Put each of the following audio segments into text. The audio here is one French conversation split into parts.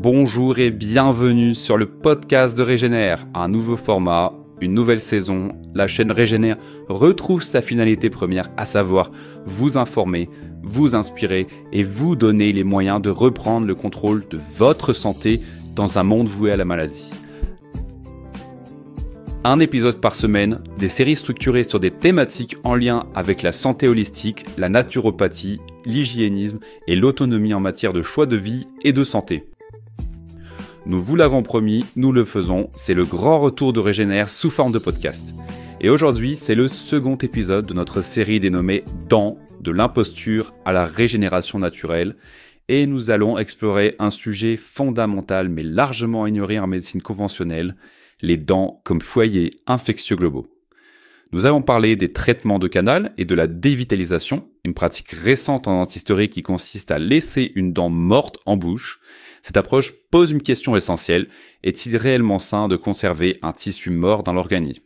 bonjour et bienvenue sur le podcast de Régénère, un nouveau format, une nouvelle saison. La chaîne Régénère retrouve sa finalité première, à savoir vous informer, vous inspirer et vous donner les moyens de reprendre le contrôle de votre santé dans un monde voué à la maladie. Un épisode par semaine, des séries structurées sur des thématiques en lien avec la santé holistique, la naturopathie, l'hygiénisme et l'autonomie en matière de choix de vie et de santé. Nous vous l'avons promis, nous le faisons, c'est le grand retour de Régénère sous forme de podcast. Et aujourd'hui, c'est le second épisode de notre série dénommée « Dents, de l'imposture à la régénération naturelle » et nous allons explorer un sujet fondamental mais largement ignoré en médecine conventionnelle, les dents comme foyers infectieux globaux. Nous allons parler des traitements de canal et de la dévitalisation, une pratique récente en dentisterie qui consiste à laisser une dent morte en bouche. Cette approche pose une question essentielle, est-il réellement sain de conserver un tissu mort dans l'organisme ?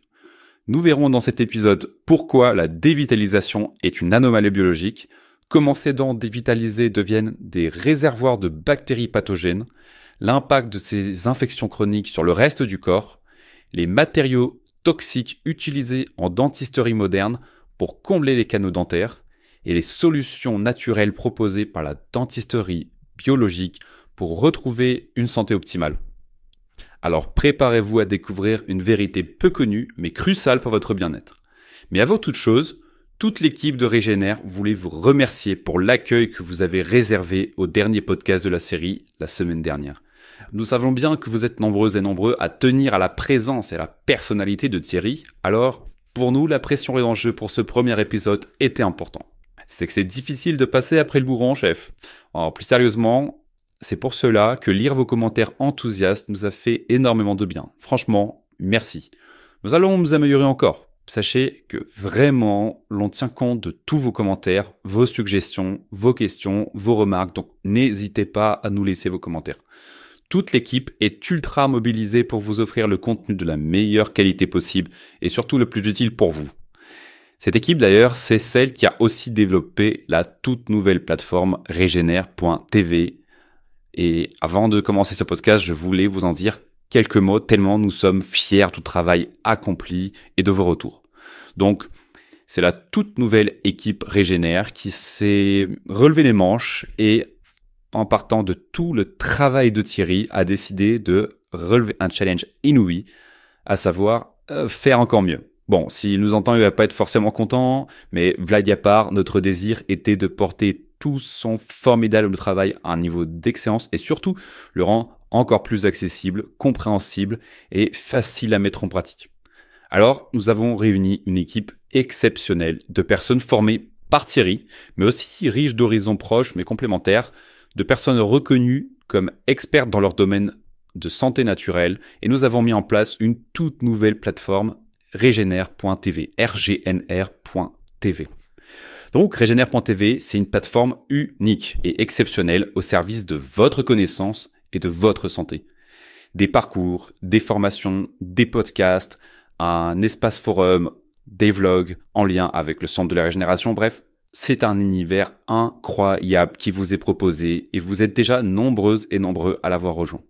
Nous verrons dans cet épisode pourquoi la dévitalisation est une anomalie biologique, comment ces dents dévitalisées deviennent des réservoirs de bactéries pathogènes, l'impact de ces infections chroniques sur le reste du corps, les matériaux toxiques utilisés en dentisterie moderne pour combler les canaux dentaires et les solutions naturelles proposées par la dentisterie biologique pour retrouver une santé optimale. Alors préparez-vous à découvrir une vérité peu connue mais cruciale pour votre bien-être. Mais avant toute chose, toute l'équipe de Régénère voulait vous remercier pour l'accueil que vous avez réservé au dernier podcast de la série la semaine dernière. Nous savons bien que vous êtes nombreuses et nombreux à tenir à la présence et à la personnalité de Thierry, alors pour nous, la pression et l'enjeu pour ce premier épisode était important. C'est que c'est difficile de passer après le bourron, chef. Alors plus sérieusement, c'est pour cela que lire vos commentaires enthousiastes nous a fait énormément de bien. Franchement, merci. Nous allons nous améliorer encore. Sachez que vraiment, l'on tient compte de tous vos commentaires, vos suggestions, vos questions, vos remarques, donc n'hésitez pas à nous laisser vos commentaires. Toute l'équipe est ultra mobilisée pour vous offrir le contenu de la meilleure qualité possible et surtout le plus utile pour vous. Cette équipe d'ailleurs, c'est celle qui a aussi développé la toute nouvelle plateforme Régénère.tv. Et avant de commencer ce podcast, je voulais vous en dire quelques mots tellement nous sommes fiers du travail accompli et de vos retours. Donc, c'est la toute nouvelle équipe Régénère qui s'est relevé les manches et en partant de tout le travail de Thierry, a décidé de relever un challenge inouï, à savoir faire encore mieux. Bon, s'il nous entend, il va pas être forcément content, mais blague à part, notre désir était de porter tout son formidable travail à un niveau d'excellence et surtout le rendre encore plus accessible, compréhensible et facile à mettre en pratique. Alors, nous avons réuni une équipe exceptionnelle de personnes formées par Thierry, mais aussi riches d'horizons proches mais complémentaires, de personnes reconnues comme expertes dans leur domaine de santé naturelle et nous avons mis en place une toute nouvelle plateforme Régénère.tv, RGNR.tv. Donc Régénère.tv, c'est une plateforme unique et exceptionnelle au service de votre connaissance et de votre santé. Des parcours, des formations, des podcasts, un espace forum, des vlogs en lien avec le centre de la régénération, bref, c'est un univers incroyable qui vous est proposé et vous êtes déjà nombreuses et nombreux à l'avoir rejoint.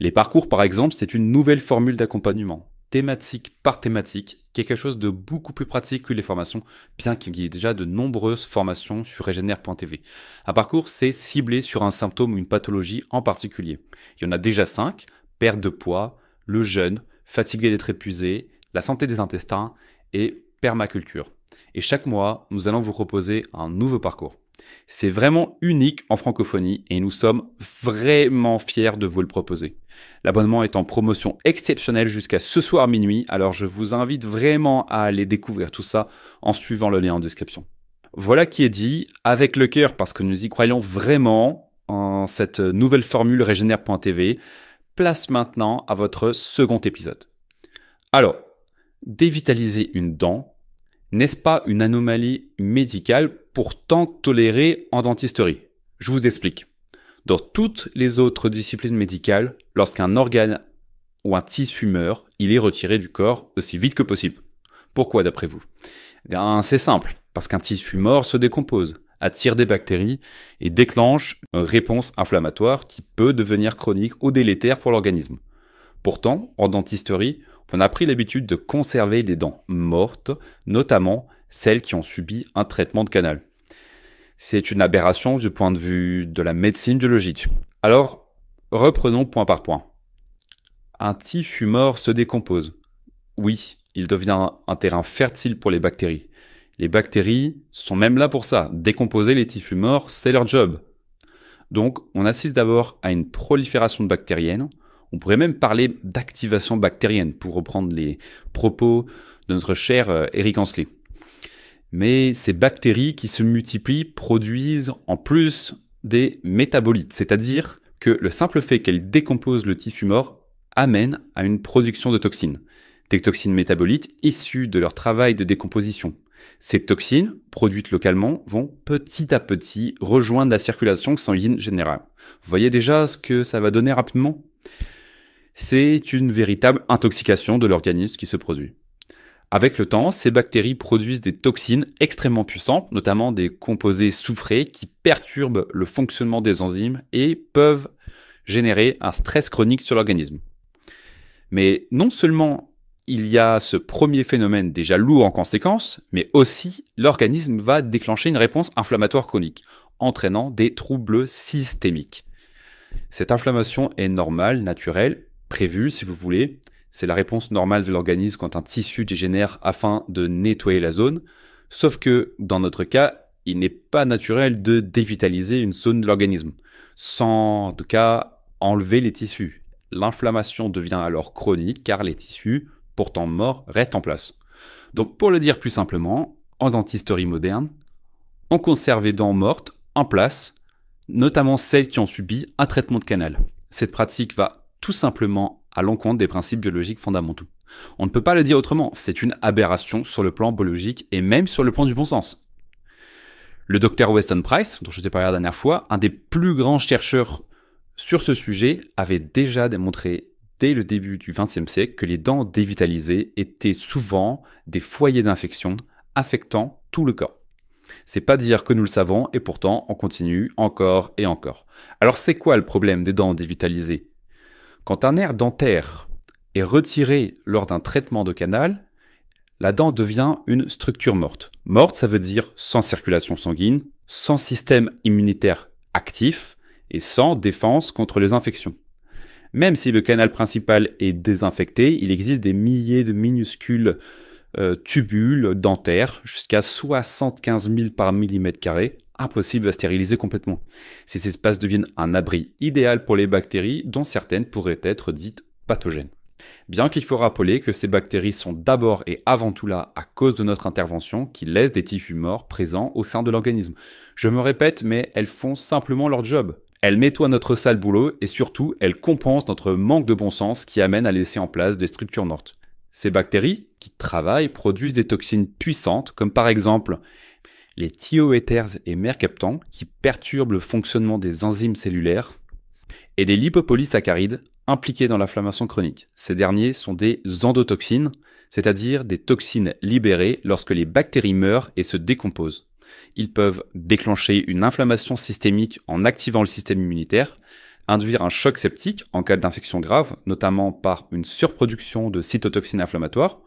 Les parcours, par exemple, c'est une nouvelle formule d'accompagnement, thématique par thématique, qui est quelque chose de beaucoup plus pratique que les formations, bien qu'il y ait déjà de nombreuses formations sur Régénère.tv. Un parcours, c'est ciblé sur un symptôme ou une pathologie en particulier. Il y en a déjà 5, perte de poids, le jeûne, fatigué d'être épuisé, la santé des intestins et permaculture. Et chaque mois, nous allons vous proposer un nouveau parcours. C'est vraiment unique en francophonie et nous sommes vraiment fiers de vous le proposer. L'abonnement est en promotion exceptionnelle jusqu'à ce soir minuit, alors je vous invite vraiment à aller découvrir tout ça en suivant le lien en description. Voilà qui est dit, avec le cœur parce que nous y croyons vraiment en cette nouvelle formule Régénère.tv. Place maintenant à votre second épisode. Alors, dévitaliser une dent, n'est-ce pas une anomalie médicale pourtant tolérée en dentisterie ? Je vous explique. Dans toutes les autres disciplines médicales, lorsqu'un organe ou un tissu meurt, il est retiré du corps aussi vite que possible. Pourquoi d'après vous ? Eh bien, c'est simple, parce qu'un tissu mort se décompose. attire des bactéries et déclenche une réponse inflammatoire qui peut devenir chronique ou délétère pour l'organisme. Pourtant, en dentisterie, on a pris l'habitude de conserver des dents mortes, notamment celles qui ont subi un traitement de canal. C'est une aberration du point de vue de la médecine biologique. Alors, reprenons point par point. Un tissu mort se décompose. Oui, il devient un terrain fertile pour les bactéries. Les bactéries sont même là pour ça. Décomposer les tissus morts, c'est leur job. Donc, on assiste d'abord à une prolifération bactérienne. On pourrait même parler d'activation bactérienne, pour reprendre les propos de notre cher Eric Ansley. Mais ces bactéries qui se multiplient produisent en plus des métabolites, c'est-à-dire que le simple fait qu'elles décomposent le tissu mort amène à une production de toxines. Des toxines métabolites issues de leur travail de décomposition. Ces toxines, produites localement, vont petit à petit rejoindre la circulation sanguine générale. Vous voyez déjà ce que ça va donner rapidement ? C'est une véritable intoxication de l'organisme qui se produit. Avec le temps, ces bactéries produisent des toxines extrêmement puissantes, notamment des composés soufrés qui perturbent le fonctionnement des enzymes et peuvent générer un stress chronique sur l'organisme. Mais non seulement il y a ce premier phénomène déjà lourd en conséquence, mais aussi l'organisme va déclencher une réponse inflammatoire chronique, entraînant des troubles systémiques. Cette inflammation est normale, naturelle, prévue si vous voulez. C'est la réponse normale de l'organisme quand un tissu dégénère afin de nettoyer la zone. Sauf que, dans notre cas, il n'est pas naturel de dévitaliser une zone de l'organisme, sans en tout cas enlever les tissus. L'inflammation devient alors chronique car les tissus, pourtant morts, restent en place. Donc pour le dire plus simplement, en dentisterie moderne, on conserve les dents mortes en place, notamment celles qui ont subi un traitement de canal. Cette pratique va tout simplement à l'encontre des principes biologiques fondamentaux. On ne peut pas le dire autrement, c'est une aberration sur le plan biologique et même sur le plan du bon sens. Le docteur Weston Price, dont je t'ai parlé la dernière fois, un des plus grands chercheurs sur ce sujet, avait déjà démontré dès le début du XXe siècle que les dents dévitalisées étaient souvent des foyers d'infection affectant tout le corps. C'est pas dire que nous le savons et pourtant on continue encore et encore. Alors c'est quoi le problème des dents dévitalisées ? Quand un nerf dentaire est retiré lors d'un traitement de canal, la dent devient une structure morte. Morte, ça veut dire sans circulation sanguine, sans système immunitaire actif et sans défense contre les infections. Même si le canal principal est désinfecté, il existe des milliers de minuscules tubules dentaires, jusqu'à 75 000 par millimètre carré, impossible à stériliser complètement. Ces espaces deviennent un abri idéal pour les bactéries, dont certaines pourraient être dites pathogènes. Bien qu'il faut rappeler que ces bactéries sont d'abord et avant tout là à cause de notre intervention qui laisse des tissus morts présents au sein de l'organisme. Je me répète, mais elles font simplement leur job. Elles nettoient notre sale boulot et surtout, elles compensent notre manque de bon sens qui amène à laisser en place des structures mortes. Ces bactéries qui travaillent produisent des toxines puissantes comme par exemple les thioéthers et mercaptans qui perturbent le fonctionnement des enzymes cellulaires et des lipopolysaccharides impliqués dans l'inflammation chronique. Ces derniers sont des endotoxines, c'est-à-dire des toxines libérées lorsque les bactéries meurent et se décomposent. Ils peuvent déclencher une inflammation systémique en activant le système immunitaire, induire un choc septique en cas d'infection grave, notamment par une surproduction de cytotoxines inflammatoires,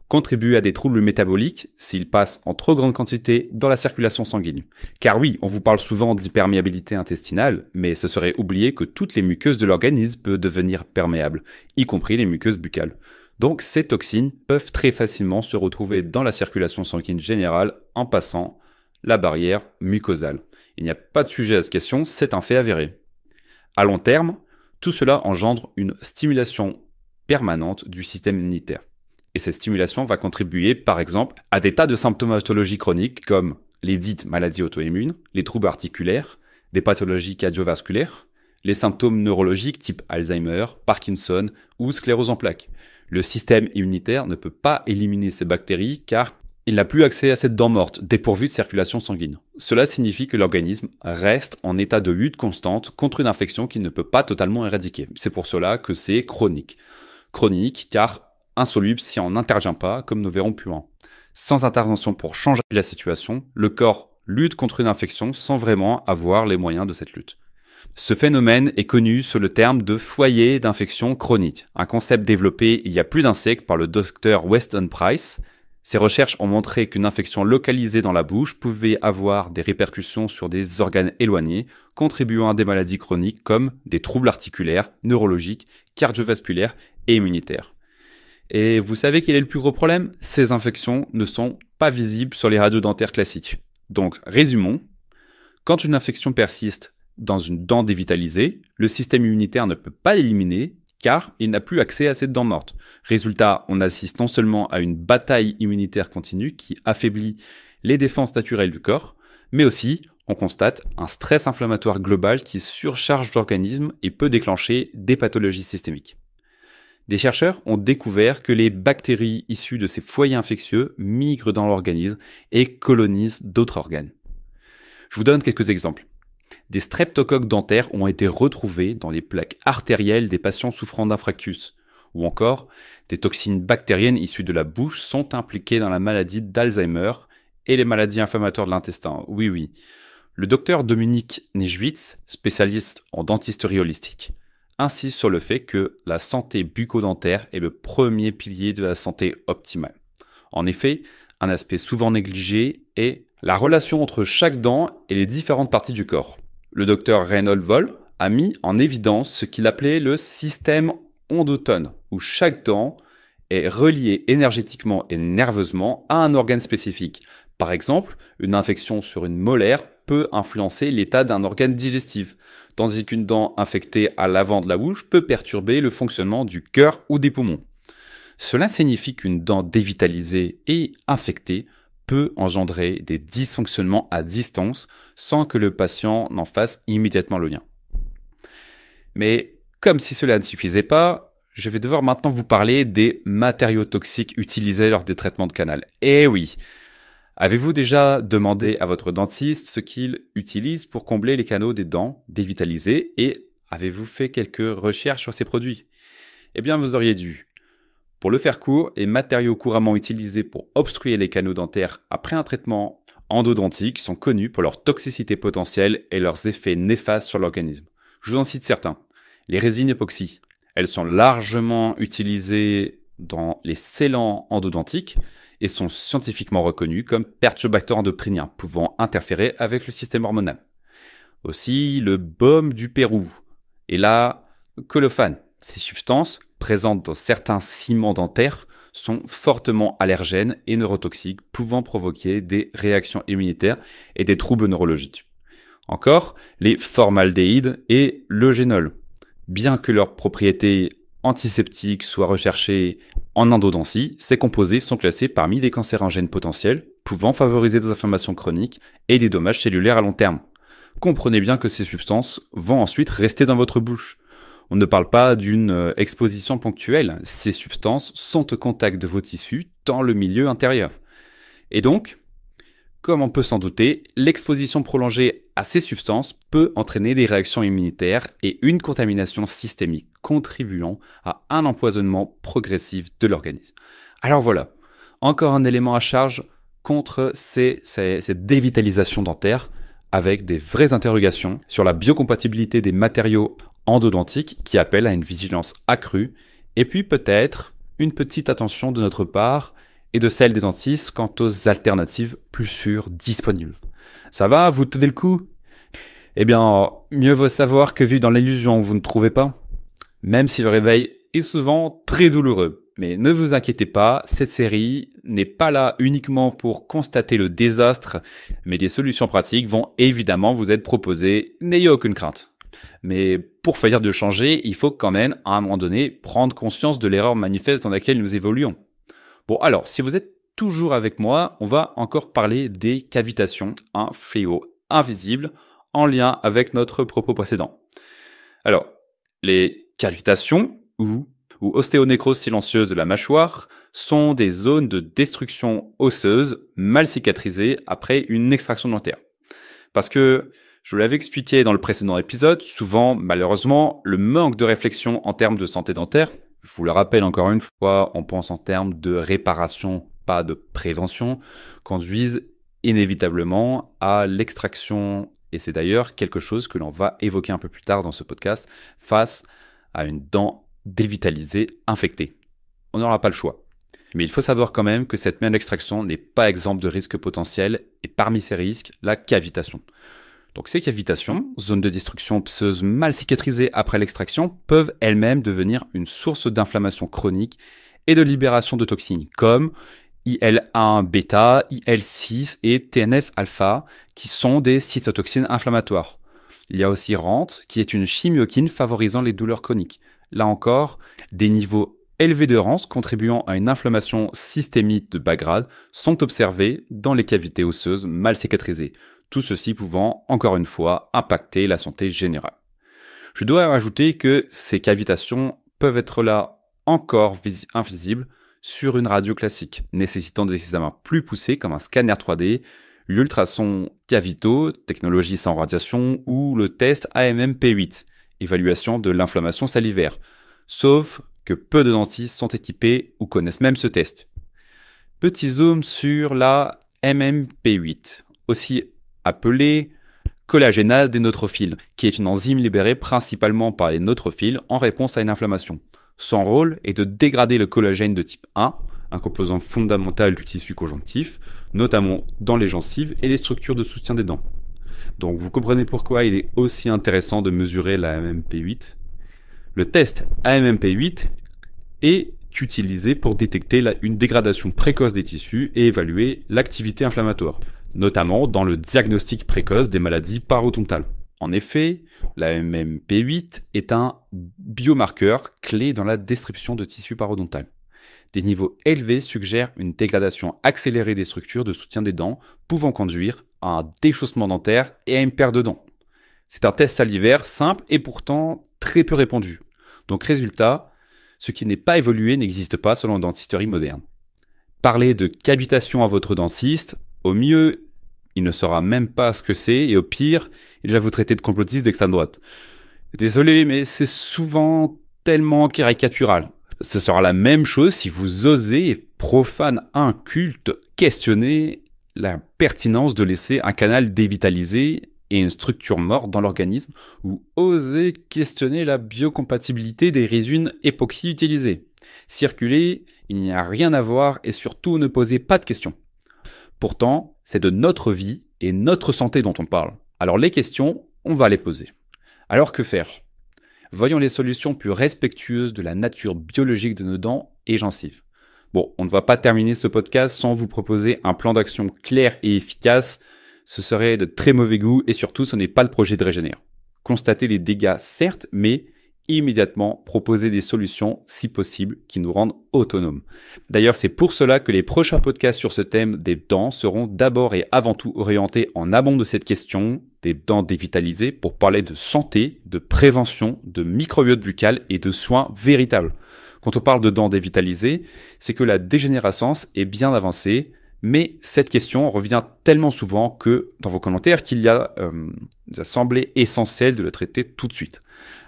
contribuer à des troubles métaboliques s'ils passent en trop grande quantité dans la circulation sanguine. Car oui, on vous parle souvent d'hyperméabilité intestinale, mais ce serait oublier que toutes les muqueuses de l'organisme peuvent devenir perméables, y compris les muqueuses buccales. Donc ces toxines peuvent très facilement se retrouver dans la circulation sanguine générale en passant la barrière mucosale. Il n'y a pas de sujet à cette question, c'est un fait avéré. À long terme, tout cela engendre une stimulation permanente du système immunitaire. Et cette stimulation va contribuer, par exemple, à des tas de symptomatologies chroniques comme les dites maladies auto-immunes, les troubles articulaires, des pathologies cardiovasculaires, les symptômes neurologiques type Alzheimer, Parkinson ou sclérose en plaques. Le système immunitaire ne peut pas éliminer ces bactéries car il n'a plus accès à cette dent morte, dépourvue de circulation sanguine. Cela signifie que l'organisme reste en état de lutte constante contre une infection qu'il ne peut pas totalement éradiquer. C'est pour cela que c'est chronique. Chronique car insoluble si on n'intervient pas, comme nous verrons plus loin. Sans intervention pour changer la situation, le corps lutte contre une infection sans vraiment avoir les moyens de cette lutte. Ce phénomène est connu sous le terme de foyer d'infection chronique, un concept développé il y a plus d'un siècle par le docteur Weston Price. Ces recherches ont montré qu'une infection localisée dans la bouche pouvait avoir des répercussions sur des organes éloignés, contribuant à des maladies chroniques comme des troubles articulaires, neurologiques, cardiovasculaires et immunitaires. Et vous savez quel est le plus gros problème ? Ces infections ne sont pas visibles sur les radios dentaires classiques. Donc, résumons. Quand une infection persiste dans une dent dévitalisée, le système immunitaire ne peut pas l'éliminer car il n'a plus accès à cette dent morte. Résultat, on assiste non seulement à une bataille immunitaire continue qui affaiblit les défenses naturelles du corps, mais aussi on constate un stress inflammatoire global qui surcharge l'organisme et peut déclencher des pathologies systémiques. Des chercheurs ont découvert que les bactéries issues de ces foyers infectieux migrent dans l'organisme et colonisent d'autres organes. Je vous donne quelques exemples. Des streptocoques dentaires ont été retrouvés dans les plaques artérielles des patients souffrant d'un fractus. Ou encore, des toxines bactériennes issues de la bouche sont impliquées dans la maladie d'Alzheimer et les maladies inflammatoires de l'intestin. Oui. Le docteur Dominique Nejwitz, spécialiste en dentisterie holistique, insiste sur le fait que la santé bucco-dentaire est le premier pilier de la santé optimale. En effet, un aspect souvent négligé est la relation entre chaque dent et les différentes parties du corps. Le docteur Reinhold Voll a mis en évidence ce qu'il appelait le système endotone, où chaque dent est reliée énergétiquement et nerveusement à un organe spécifique. Par exemple, une infection sur une molaire peut influencer l'état d'un organe digestif, tandis qu'une dent infectée à l'avant de la bouche peut perturber le fonctionnement du cœur ou des poumons. Cela signifie qu'une dent dévitalisée et infectée peut engendrer des dysfonctionnements à distance sans que le patient n'en fasse immédiatement le lien. Mais comme si cela ne suffisait pas, je vais devoir maintenant vous parler des matériaux toxiques utilisés lors des traitements de canal. Eh oui! Avez-vous déjà demandé à votre dentiste ce qu'il utilise pour combler les canaux des dents dévitalisées et avez-vous fait quelques recherches sur ces produits ? Eh bien, vous auriez dû. Pour le faire court, les matériaux couramment utilisés pour obstruer les canaux dentaires après un traitement endodontique sont connus pour leur toxicité potentielle et leurs effets néfastes sur l'organisme. Je vous en cite certains. Les résines époxy. Elles sont largement utilisées dans les scellants endodontiques et sont scientifiquement reconnues comme perturbateurs endocriniens pouvant interférer avec le système hormonal. Aussi le baume du Pérou et la colophane. Ces substances, présentes dans certains ciments dentaires, sont fortement allergènes et neurotoxiques, pouvant provoquer des réactions immunitaires et des troubles neurologiques. Encore, les formaldéhydes et l'eugénol. Bien que leurs propriétés antiseptiques soient recherchées en endodontie, ces composés sont classés parmi des cancérogènes potentiels, pouvant favoriser des inflammations chroniques et des dommages cellulaires à long terme. Comprenez bien que ces substances vont ensuite rester dans votre bouche. On ne parle pas d'une exposition ponctuelle, ces substances sont au contact de vos tissus dans le milieu intérieur. Et donc, comme on peut s'en douter, l'exposition prolongée à ces substances peut entraîner des réactions immunitaires et une contamination systémique, contribuant à un empoisonnement progressif de l'organisme. Alors voilà, encore un élément à charge contre cette dévitalisation dentaire, avec des vraies interrogations sur la biocompatibilité des matériaux endodontiques qui appellent à une vigilance accrue, et puis peut-être une petite attention de notre part et de celle des dentistes quant aux alternatives plus sûres disponibles. Ça va, vous tenez le coup ? Eh bien, mieux vaut savoir que vivre dans l'illusion, vous ne trouvez pas ? Même si le réveil est souvent très douloureux. Mais ne vous inquiétez pas, cette série n'est pas là uniquement pour constater le désastre, mais des solutions pratiques vont évidemment vous être proposées, n'ayez aucune crainte. Mais pour faire de changer, il faut quand même, à un moment donné, prendre conscience de l'erreur manifeste dans laquelle nous évoluons. Bon, alors, si vous êtes toujours avec moi, on va encore parler des cavitations, un fléau invisible en lien avec notre propos précédent. Alors, les cavitations ou ostéonécrose silencieuse de la mâchoire sont des zones de destruction osseuse mal cicatrisées après une extraction dentaire. Parce que, je vous l'avais expliqué dans le précédent épisode, souvent, malheureusement, le manque de réflexion en termes de santé dentaire, je vous le rappelle encore une fois, on pense en termes de réparation, pas de prévention, conduisent inévitablement à l'extraction, et c'est d'ailleurs quelque chose que l'on va évoquer un peu plus tard dans ce podcast, face à une dent dévitalisée infectée. On n'aura pas le choix. Mais il faut savoir quand même que cette même extraction n'est pas exempte de risques potentiels, et parmi ces risques, la cavitation. Donc ces cavitations, zones de destruction osseuse mal cicatrisées après l'extraction, peuvent elles-mêmes devenir une source d'inflammation chronique et de libération de toxines comme IL-1β, IL-6 et TNF-alpha, qui sont des cytotoxines inflammatoires. Il y a aussi RANT, qui est une chimiokine favorisant les douleurs chroniques. Là encore, des niveaux élevés de RANS contribuant à une inflammation systémique de bas grade sont observés dans les cavités osseuses mal cicatrisées, tout ceci pouvant, encore une fois, impacter la santé générale. Je dois rajouter que ces cavitations peuvent être là encore invisibles sur une radio classique, nécessitant des examens plus poussés comme un scanner 3D, l'ultrason cavito, technologie sans radiation, ou le test AMM-P8, évaluation de l'inflammation salivaire. Sauf que peu de dentistes sont équipés ou connaissent même ce test. Petit zoom sur la MMP8, aussi appelée collagénase des neutrophiles, qui est une enzyme libérée principalement par les neutrophiles en réponse à une inflammation. Son rôle est de dégrader le collagène de type 1, un composant fondamental du tissu conjonctif, notamment dans les gencives et les structures de soutien des dents. Donc vous comprenez pourquoi il est aussi intéressant de mesurer la AMMP8. Le test AMMP8 est utilisé pour détecter une dégradation précoce des tissus et évaluer l'activité inflammatoire, notamment dans le diagnostic précoce des maladies parodontales. En effet, la MMP8 est un biomarqueur clé dans la description de tissu parodontal. Des niveaux élevés suggèrent une dégradation accélérée des structures de soutien des dents, pouvant conduire à un déchaussement dentaire et à une perte de dents. C'est un test salivaire simple et pourtant très peu répandu. Donc résultat, ce qui n'est pas évolué n'existe pas selon la dentisterie moderne. Parlez de cavitation à votre dentiste, au mieux, il ne saura même pas ce que c'est, et au pire, il va vous traiter de complotiste d'extrême droite. Désolé, mais c'est souvent tellement caricatural. Ce sera la même chose si vous osez, profane inculte, questionner la pertinence de laisser un canal dévitalisé et une structure morte dans l'organisme, ou osez questionner la biocompatibilité des résines époxy utilisées. Circulez, il n'y a rien à voir et surtout ne posez pas de questions. Pourtant, c'est de notre vie et notre santé dont on parle. Alors les questions, on va les poser. Alors que faire ? Voyons les solutions plus respectueuses de la nature biologique de nos dents et gencives. Bon, on ne va pas terminer ce podcast sans vous proposer un plan d'action clair et efficace. Ce serait de très mauvais goût et surtout, ce n'est pas le projet de Régénère. Constater les dégâts, certes, mais immédiatement proposer des solutions, si possible, qui nous rendent autonomes. D'ailleurs, c'est pour cela que les prochains podcasts sur ce thème des dents seront d'abord et avant tout orientés en amont de cette question, des dents dévitalisées, pour parler de santé, de prévention, de microbiote buccal et de soins véritables. Quand on parle de dents dévitalisées, c'est que la dégénérescence est bien avancée, mais cette question revient tellement souvent que dans vos commentaires qu'il a semblé essentiel de le traiter tout de suite.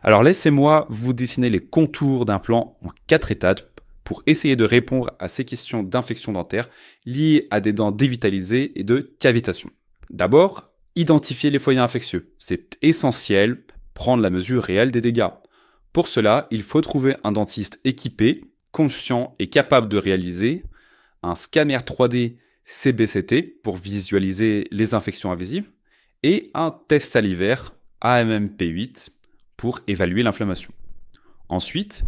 Alors laissez-moi vous dessiner les contours d'un plan en 4 étapes pour essayer de répondre à ces questions d'infection dentaire liées à des dents dévitalisées et de cavitation. D'abord, identifier les foyers infectieux. C'est essentiel, prendre la mesure réelle des dégâts. Pour cela, il faut trouver un dentiste équipé, conscient et capable de réaliser un scanner 3D CBCT pour visualiser les infections invisibles et un test salivaire AMMP8 pour évaluer l'inflammation. Ensuite,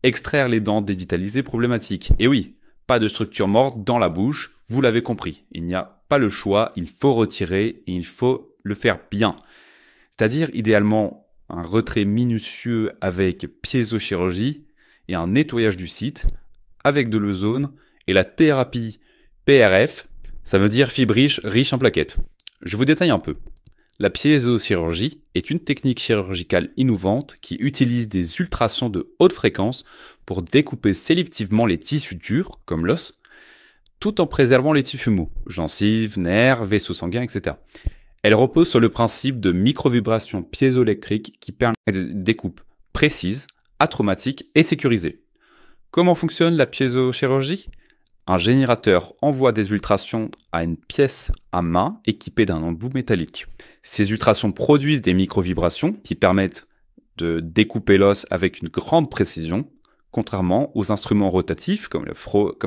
extraire les dents dévitalisées problématiques. Et oui, pas de structure morte dans la bouche, vous l'avez compris. Il n'y a pas le choix, il faut retirer et il faut le faire bien. C'est-à-dire idéalement un retrait minutieux avec piézochirurgie et un nettoyage du site avec de l'ozone et la thérapie PRF, ça veut dire fibre riche en plaquettes. Je vous détaille un peu. La piézochirurgie est une technique chirurgicale innovante qui utilise des ultrasons de haute fréquence pour découper sélectivement les tissus durs, comme l'os, tout en préservant les tissus mous, gencives, nerfs, vaisseaux sanguins, etc. Elle repose sur le principe de microvibrations piézoélectriques qui permet de découpe précise, atraumatique et sécurisée. Comment fonctionne la piézochirurgie ? Un générateur envoie des ultrations à une pièce à main équipée d'un embout métallique. Ces ultrations produisent des micro-vibrations qui permettent de découper l'os avec une grande précision, contrairement aux instruments rotatifs comme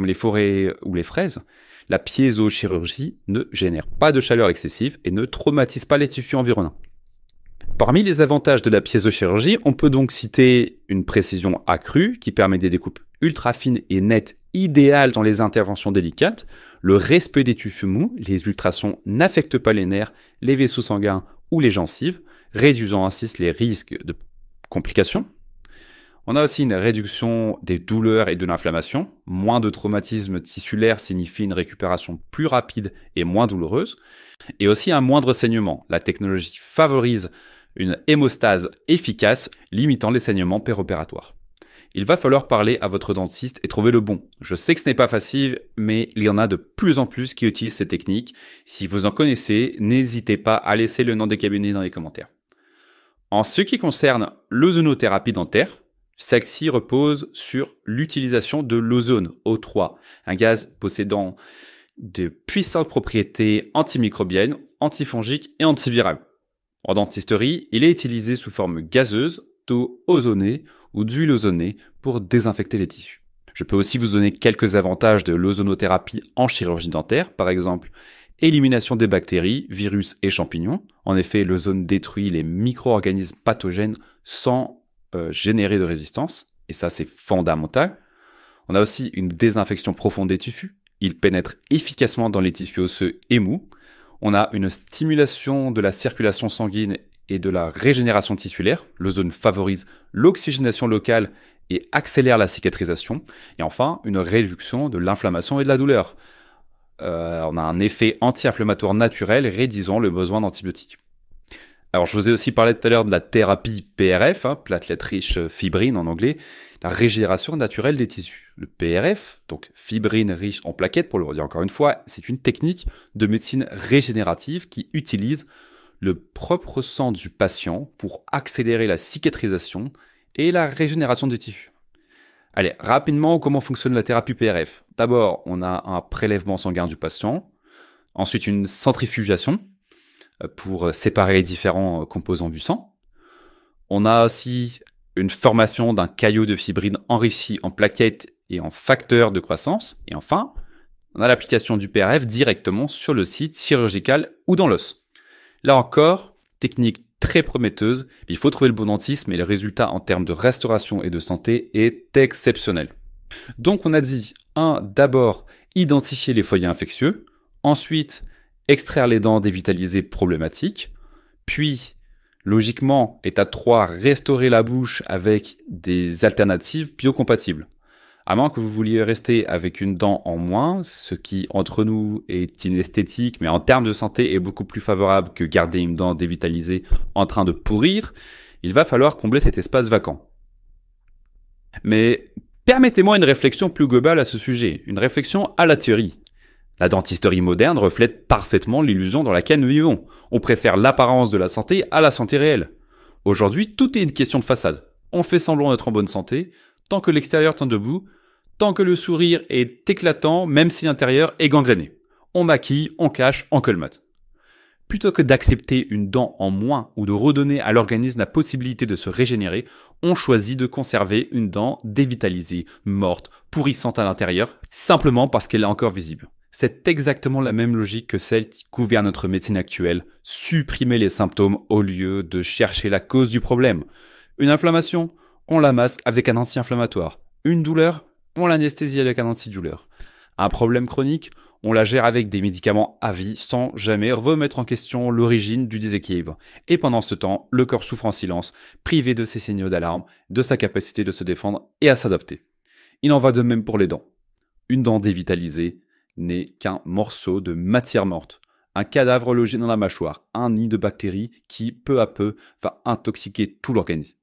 les forêts ou les fraises. La piézochirurgie ne génère pas de chaleur excessive et ne traumatise pas les tissus environnants. Parmi les avantages de la piézochirurgie, on peut donc citer une précision accrue qui permet des découpes ultra fines et nettes idéales dans les interventions délicates, le respect des tissus mous, les ultrasons n'affectent pas les nerfs, les vaisseaux sanguins ou les gencives, réduisant ainsi les risques de complications. On a aussi une réduction des douleurs et de l'inflammation. Moins de traumatisme tissulaire signifie une récupération plus rapide et moins douloureuse. Et aussi un moindre saignement. La technologie favorise une hémostase efficace, limitant les saignements péropératoires. Il va falloir parler à votre dentiste et trouver le bon. Je sais que ce n'est pas facile, mais il y en a de plus en plus qui utilisent ces techniques. Si vous en connaissez, n'hésitez pas à laisser le nom des cabinets dans les commentaires. En ce qui concerne l'ozonothérapie dentaire, celle-ci repose sur l'utilisation de l'ozone, O3, un gaz possédant de puissantes propriétés antimicrobiennes, antifongiques et antivirales. En dentisterie, il est utilisé sous forme gazeuse, d'eau ozonée ou d'huile ozonée pour désinfecter les tissus. Je peux aussi vous donner quelques avantages de l'ozonothérapie en chirurgie dentaire, par exemple élimination des bactéries, virus et champignons. En effet, l'ozone détruit les micro-organismes pathogènes sans générer de résistance, et ça c'est fondamental. On a aussi une désinfection profonde des tissus. Il pénètre efficacement dans les tissus osseux et mous. On a une stimulation de la circulation sanguine et de la régénération tissulaire. L'ozone favorise l'oxygénation locale et accélère la cicatrisation. Et enfin, une réduction de l'inflammation et de la douleur. On a un effet anti-inflammatoire naturel réduisant le besoin d'antibiotiques. Alors, je vous ai aussi parlé tout à l'heure de la thérapie PRF, platelet riche fibrine en anglais, la régénération naturelle des tissus. Le PRF, donc fibrine riche en plaquettes, pour le redire encore une fois, c'est une technique de médecine régénérative qui utilise le propre sang du patient pour accélérer la cicatrisation et la régénération du tissu. Allez, rapidement, comment fonctionne la thérapie PRF? D'abord, on a un prélèvement sanguin du patient, ensuite une centrifugation pour séparer les différents composants du sang. On a aussi une formation d'un caillot de fibrine enrichi en plaquettes et en facteurs de croissance. Et enfin, on a l'application du PRF directement sur le site chirurgical ou dans l'os. Là encore, technique très prometteuse, il faut trouver le bon dentiste, mais le résultat en termes de restauration et de santé est exceptionnel. Donc on a dit, d'abord, identifier les foyers infectieux, ensuite, extraire les dents dévitalisées problématiques, puis, logiquement, étape 3, restaurer la bouche avec des alternatives biocompatibles. À moins que vous vouliez rester avec une dent en moins, ce qui, entre nous, est inesthétique, mais en termes de santé est beaucoup plus favorable que garder une dent dévitalisée en train de pourrir, il va falloir combler cet espace vacant. Mais permettez-moi une réflexion plus globale à ce sujet, une réflexion à la théorie. La dentisterie moderne reflète parfaitement l'illusion dans laquelle nous vivons. On préfère l'apparence de la santé à la santé réelle. Aujourd'hui, tout est une question de façade. On fait semblant d'être en bonne santé, tant que l'extérieur tient debout, tant que le sourire est éclatant, même si l'intérieur est gangréné. On maquille, on cache, on colmate. Plutôt que d'accepter une dent en moins ou de redonner à l'organisme la possibilité de se régénérer, on choisit de conserver une dent dévitalisée, morte, pourrissante à l'intérieur, simplement parce qu'elle est encore visible. C'est exactement la même logique que celle qui gouverne notre médecine actuelle, supprimer les symptômes au lieu de chercher la cause du problème. Une inflammation, on la masque avec un anti-inflammatoire. Une douleur, on l'anesthésie avec un antidouleur. Un problème chronique, on la gère avec des médicaments à vie sans jamais remettre en question l'origine du déséquilibre. Et pendant ce temps, le corps souffre en silence, privé de ses signaux d'alarme, de sa capacité de se défendre et à s'adapter. Il en va de même pour les dents. Une dent dévitalisée n'est qu'un morceau de matière morte, un cadavre logé dans la mâchoire, un nid de bactéries qui, peu à peu, va intoxiquer tout l'organisme.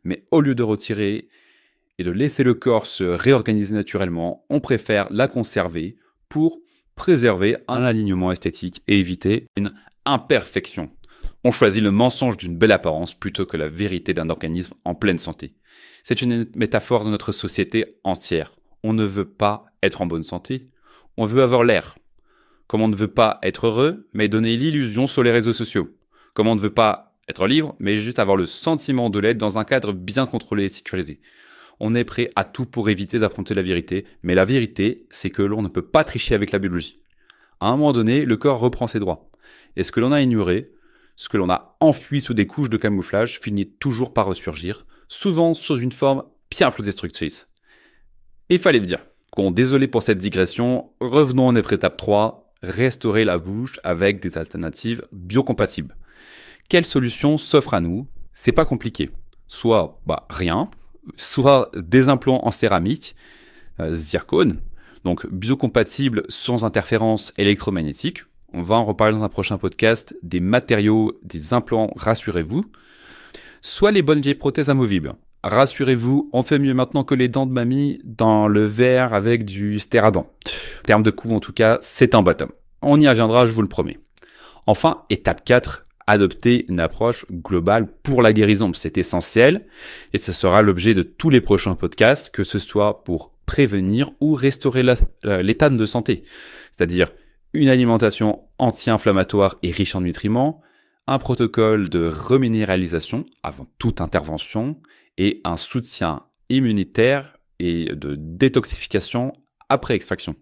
Mais au lieu de retirer et de laisser le corps se réorganiser naturellement, on préfère la conserver pour préserver un alignement esthétique et éviter une imperfection. On choisit le mensonge d'une belle apparence plutôt que la vérité d'un organisme en pleine santé. C'est une métaphore de notre société entière. On ne veut pas être en bonne santé, on veut avoir l'air. Comme on ne veut pas être heureux, mais donner l'illusion sur les réseaux sociaux. Comme on ne veut pas être libre, mais juste avoir le sentiment de l'être dans un cadre bien contrôlé et sécurisé. On est prêt à tout pour éviter d'affronter la vérité, mais la vérité, c'est que l'on ne peut pas tricher avec la biologie. À un moment donné, le corps reprend ses droits. Et ce que l'on a ignoré, ce que l'on a enfoui sous des couches de camouflage, finit toujours par ressurgir, souvent sous une forme bien plus destructrice. Il fallait le dire. Bon, désolé pour cette digression, revenons en étape 3, restaurer la bouche avec des alternatives biocompatibles. Quelle solution s'offre à nous? C'est pas compliqué. Soit rien, soit des implants en céramique, zircone, donc biocompatibles sans interférences électromagnétiques. On va en reparler dans un prochain podcast, des matériaux, des implants, rassurez-vous. Soit les bonnes vieilles prothèses amovibles. Rassurez-vous, on fait mieux maintenant que les dents de mamie dans le verre avec du stéradent. En termes de coût, en tout cas, c'est un bottom. On y reviendra, je vous le promets. Enfin, étape 4, adopter une approche globale pour la guérison. C'est essentiel et ce sera l'objet de tous les prochains podcasts, que ce soit pour prévenir ou restaurer l'état de santé. C'est-à-dire une alimentation anti-inflammatoire et riche en nutriments, un protocole de reminéralisation avant toute intervention et un soutien immunitaire et de détoxification après extraction.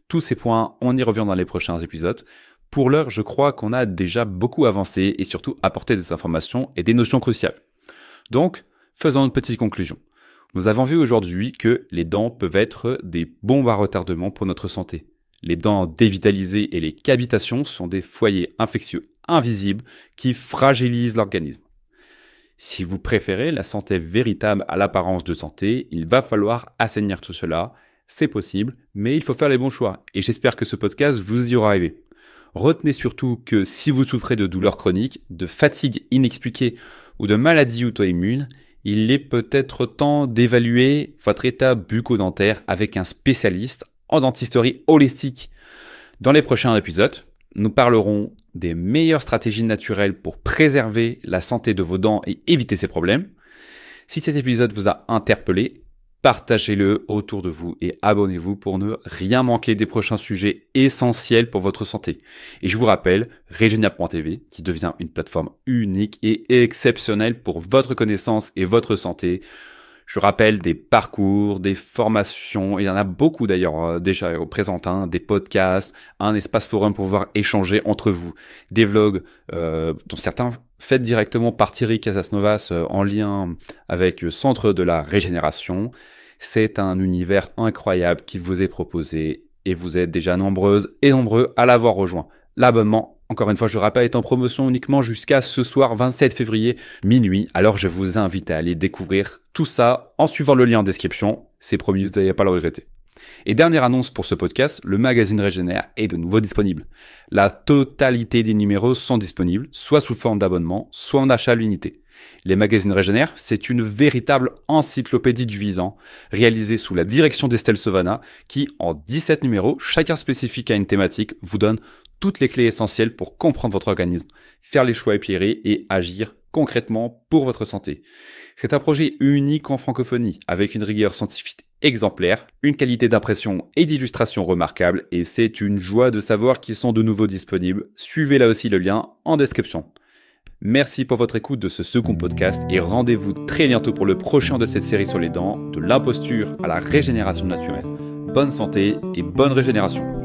Tous ces points, on y revient dans les prochains épisodes. Pour l'heure, je crois qu'on a déjà beaucoup avancé et surtout apporté des informations et des notions cruciales. Donc, faisons une petite conclusion. Nous avons vu aujourd'hui que les dents peuvent être des bombes à retardement pour notre santé. Les dents dévitalisées et les cavitations sont des foyers infectieux invisibles qui fragilisent l'organisme. Si vous préférez la santé véritable à l'apparence de santé, il va falloir assainir tout cela. C'est possible, mais il faut faire les bons choix. Et j'espère que ce podcast vous y aura arrivé. Retenez surtout que si vous souffrez de douleurs chroniques, de fatigue inexpliquée ou de maladies auto-immunes, il est peut-être temps d'évaluer votre état bucco-dentaire avec un spécialiste en dentisterie holistique. Dans les prochains épisodes, nous parlerons des meilleures stratégies naturelles pour préserver la santé de vos dents et éviter ces problèmes. Si cet épisode vous a interpellé, partagez-le autour de vous et abonnez-vous pour ne rien manquer des prochains sujets essentiels pour votre santé. Et je vous rappelle, Regenia.tv qui devient une plateforme unique et exceptionnelle pour votre connaissance et votre santé. Je rappelle des parcours, des formations, il y en a beaucoup d'ailleurs déjà présentes, des podcasts, un espace forum pour pouvoir échanger entre vous, des vlogs dont certains faits directement par Thierry Casasnovas en lien avec le Centre de la Régénération. C'est un univers incroyable qui vous est proposé et vous êtes déjà nombreuses et nombreux à l'avoir rejoint. L'abonnement, encore une fois, je rappelle, est en promotion uniquement jusqu'à ce soir 27 février minuit. Alors je vous invite à aller découvrir tout ça en suivant le lien en description. C'est promis, vous n'allez pas le regretter. Et dernière annonce pour ce podcast, le magazine Régénère est de nouveau disponible. La totalité des numéros sont disponibles, soit sous forme d'abonnement, soit en achat à l'unité. Les magazines Régénère, c'est une véritable encyclopédie du vivant, réalisée sous la direction d'Estelle Savana, qui, en 17 numéros, chacun spécifique à une thématique, vous donne toutes les clés essentielles pour comprendre votre organisme, faire les choix éclairés et agir concrètement pour votre santé. C'est un projet unique en francophonie, avec une rigueur scientifique exemplaire, une qualité d'impression et d'illustration remarquable, et c'est une joie de savoir qu'ils sont de nouveau disponibles. Suivez là aussi le lien en description. Merci pour votre écoute de ce second podcast et rendez-vous très bientôt pour le prochain de cette série sur les dents, de l'imposture à la régénération naturelle. Bonne santé et bonne régénération.